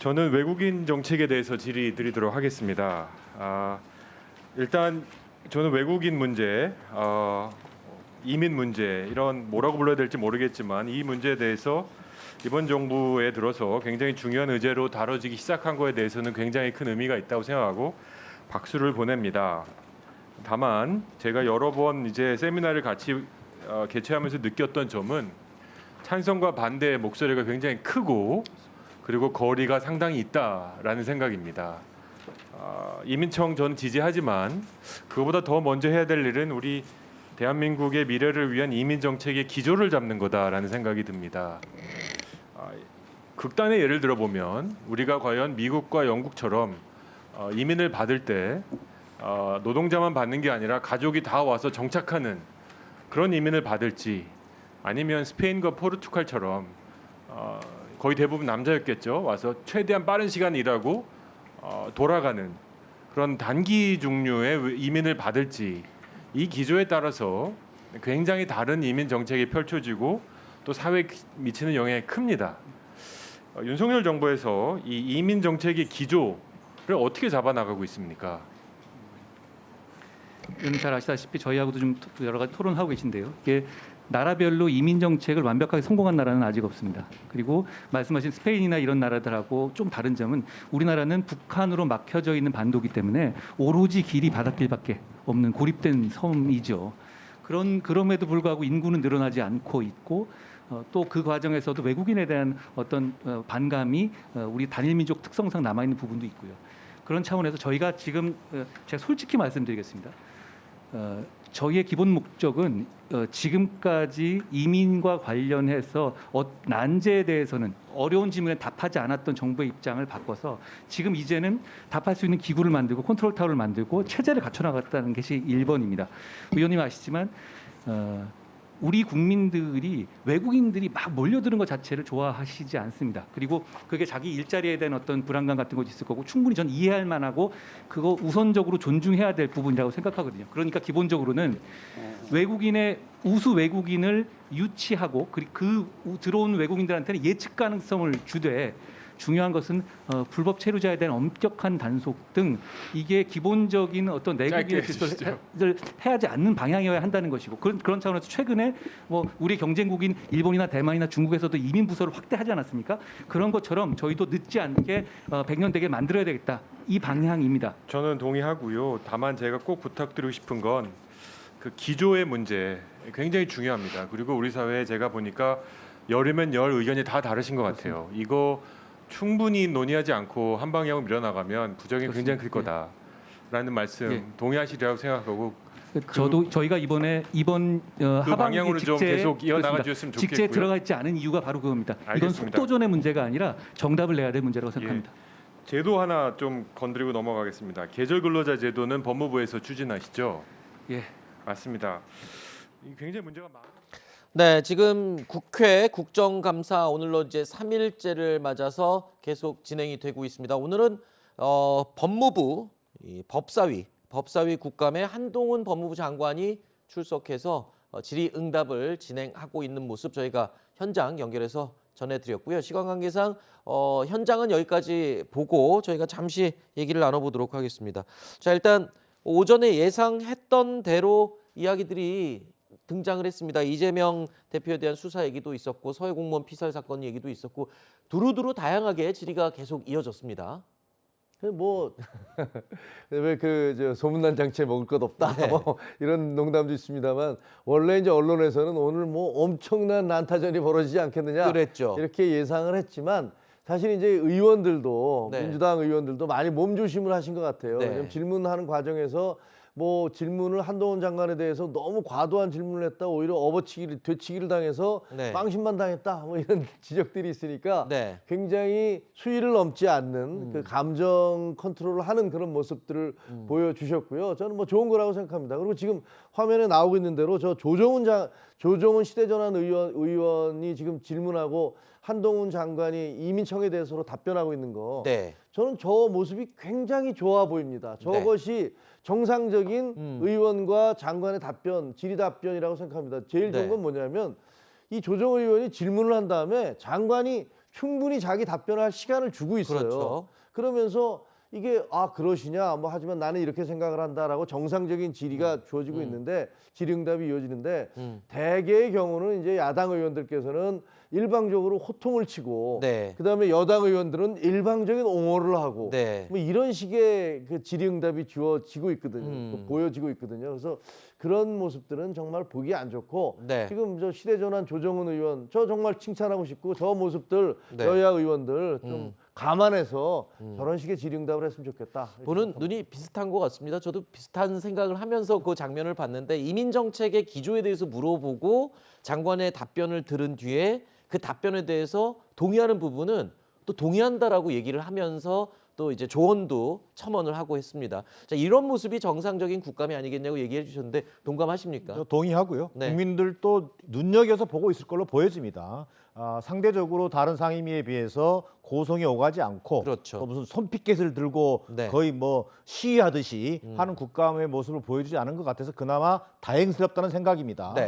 저는 외국인 정책에 대해서 질의 드리도록 하겠습니다. 일단 저는 외국인 문제, 이민 문제 이런 뭐라고 불러야 될지 모르겠지만 이 문제에 대해서 이번 정부에 들어서 굉장히 중요한 의제로 다뤄지기 시작한 거에 대해서는 굉장히 큰 의미가 있다고 생각하고 박수를 보냅니다. 다만 제가 여러 번 이제 세미나를 같이 개최하면서 느꼈던 점은 찬성과 반대의 목소리가 굉장히 크고 그리고 거리가 상당히 있다라는 생각입니다. 이민청 저는 지지하지만 그거보다 더 먼저 해야 될 일은 우리 대한민국의 미래를 위한 이민 정책의 기조를 잡는 거다라는 생각이 듭니다. 극단의 예를 들어보면 우리가 과연 미국과 영국처럼 이민을 받을 때 노동자만 받는 게 아니라 가족이 다 와서 정착하는 그런 이민을 받을지 아니면 스페인과 포르투갈처럼 거의 대부분 남자였겠죠. 와서 최대한 빠른 시간 일하고 돌아가는 그런 단기 종류의 이민을 받을지 이 기조에 따라서 굉장히 다른 이민 정책이 펼쳐지고 또 사회에 미치는 영향이 큽니다. 윤석열 정부에서 이 이민 정책의 기조를 어떻게 잡아나가고 있습니까? 잘 아시다시피 저희하고도 좀 여러 가지 토론하고 계신데요. 이게 나라별로 이민 정책을 완벽하게 성공한 나라는 아직 없습니다. 그리고 말씀하신 스페인이나 이런 나라들하고 좀 다른 점은 우리나라는 북한으로 막혀져 있는 반도기 때문에 오로지 길이 바닷길밖에 없는 고립된 섬이죠. 그럼에도 불구하고 인구는 늘어나지 않고 있고 또 그 과정에서도 외국인에 대한 어떤 반감이 우리 단일 민족 특성상 남아 있는 부분도 있고요. 그런 차원에서 저희가 지금 제가 솔직히 말씀드리겠습니다. 저희의 기본 목적은 지금까지 이민과 관련해서 난제에 대해서는 어려운 질문에 답하지 않았던 정부의 입장을 바꿔서 지금 이제는 답할 수 있는 기구를 만들고 컨트롤 타워를 만들고 체제를 갖춰나갔다는 것이 1번입니다. 의원님 아시지만 우리 국민들이 외국인들이 막 몰려드는 것 자체를 좋아하시지 않습니다. 그리고 그게 자기 일자리에 대한 어떤 불안감 같은 것이 있을 거고 충분히 전 이해할 만하고 그거 우선적으로 존중해야 될 부분이라고 생각하거든요. 그러니까 기본적으로는 외국인의 우수 외국인을 유치하고 그 들어온 외국인들한테는 예측 가능성을 주되 중요한 것은 불법 체류자에 대한 엄격한 단속 등 이게 기본적인 어떤 내국인의 질서를 해야지 않는 방향이어야 한다는 것이고 그런 차원에서 최근에 뭐 우리 경쟁국인 일본이나 대만이나 중국에서도 이민 부서를 확대하지 않았습니까? 그런 것처럼 저희도 늦지 않게 100년 되게 만들어야 되겠다. 이 방향입니다. 저는 동의하고요. 다만 제가 꼭 부탁드리고 싶은 건 그 기조의 문제 굉장히 중요합니다. 그리고 우리 사회에 제가 보니까 열이면 열 의견이 다 다르신 것 같아요. 이거 충분히 논의하지 않고 한 방향으로 밀어나가면 부작용이 굉장히 클 거다라는 말씀 동의하시리라고 생각하고 저희가 이번 하반기 방향으로 좀 계속 이어나가 주셨으면 좋겠고요. 직제에 들어가 있지 않은 이유가 바로 그겁니다. 알겠습니다. 이건 속도전의 문제가 아니라 정답을 내야 될 문제라고 생각합니다. 제도 하나 좀 건드리고 넘어가겠습니다. 계절 근로자 제도는 법무부에서 추진하시죠? 예, 맞습니다. 굉장히 문제가 많아요. 네, 지금 국회 국정감사 오늘로 이제 3일째를 맞아서 계속 진행이 되고 있습니다. 오늘은 법무부 법사위 국감에 한동훈 법무부 장관이 출석해서 질의응답을 진행하고 있는 모습 저희가 현장 연결해서 전해드렸고요. 시간 관계상 현장은 여기까지 보고 저희가 잠시 얘기를 나눠보도록 하겠습니다. 자, 일단 오전에 예상했던 대로 이야기들이 등장을 했습니다. 이재명 대표에 대한 수사 얘기도 있었고 서해 공무원 피살 사건 얘기도 있었고 두루두루 다양하게 질의가 계속 이어졌습니다. 뭐 왜 그 소문난 장치에 먹을 것 없다 네. 뭐 이런 농담도 있습니다만 원래 이제 언론에서는 오늘 뭐 엄청난 난타전이 벌어지지 않겠느냐 그랬죠. 이렇게 예상을 했지만 사실 이제 의원들도 네. 민주당 의원들도 많이 몸조심을 하신 것 같아요. 네. 왜냐면 질문하는 과정에서 뭐 질문을 한동훈 장관에 대해서 너무 과도한 질문을 했다 오히려 되치기를 당해서 네. 빵신만 당했다 뭐 이런 지적들이 있으니까 네. 굉장히 수위를 넘지 않는 그 감정 컨트롤을 하는 그런 모습들을 보여주셨고요. 저는 뭐 좋은 거라고 생각합니다. 그리고 지금 화면에 나오고 있는 대로 저 조정훈 시대전환 의원이 지금 질문하고 한동훈 장관이 이민청에 대해서 답변하고 있는 거. 네. 저는 저 모습이 굉장히 좋아 보입니다. 저것이 정상적인 의원과 장관의 답변, 질의 답변이라고 생각합니다. 제일 좋은 건 뭐냐면 이 조정훈 의원이 질문을 한 다음에 장관이 충분히 자기 답변할 시간을 주고 있어요. 그렇죠. 그러면서 이게 그러시냐 뭐 하지만 나는 이렇게 생각을 한다라고 정상적인 질의가 주어지고 있는데 질의응답이 이어지는데 대개의 경우는 이제 야당 의원들께서는 일방적으로 호통을 치고 네. 그다음에 여당 의원들은 일방적인 옹호를 하고 네. 뭐 이런 식의 그 질의응답이 주어지고 있거든요. 보여지고 있거든요. 그래서 그런 모습들은 정말 보기 안 좋고 네. 지금 저 시대전환 조정은 의원 저 정말 칭찬하고 싶고 저 모습들 네. 여야 의원들 좀 감안해서 저런 식의 질의응답을 했으면 좋겠다. 보는 눈이 비슷한 것 같습니다. 저도 비슷한 생각을 하면서 그 장면을 봤는데 이민 정책의 기조에 대해서 물어보고 장관의 답변을 들은 뒤에 그 답변에 대해서 동의하는 부분은 또 동의한다라고 얘기를 하면서 또 이제 조언도 첨언을 하고 했습니다. 자, 이런 모습이 정상적인 국감이 아니겠냐고 얘기해 주셨는데 동감하십니까? 동의하고요. 네. 국민들도 눈여겨서 보고 있을 걸로 보여집니다. 상대적으로 다른 상임위에 비해서 고성이 오가지 않고 그렇죠. 또 무슨 손피켓을 들고 네. 거의 뭐 시위하듯이 하는 국감의 모습을 보여주지 않은 것 같아서 그나마 다행스럽다는 생각입니다. 네.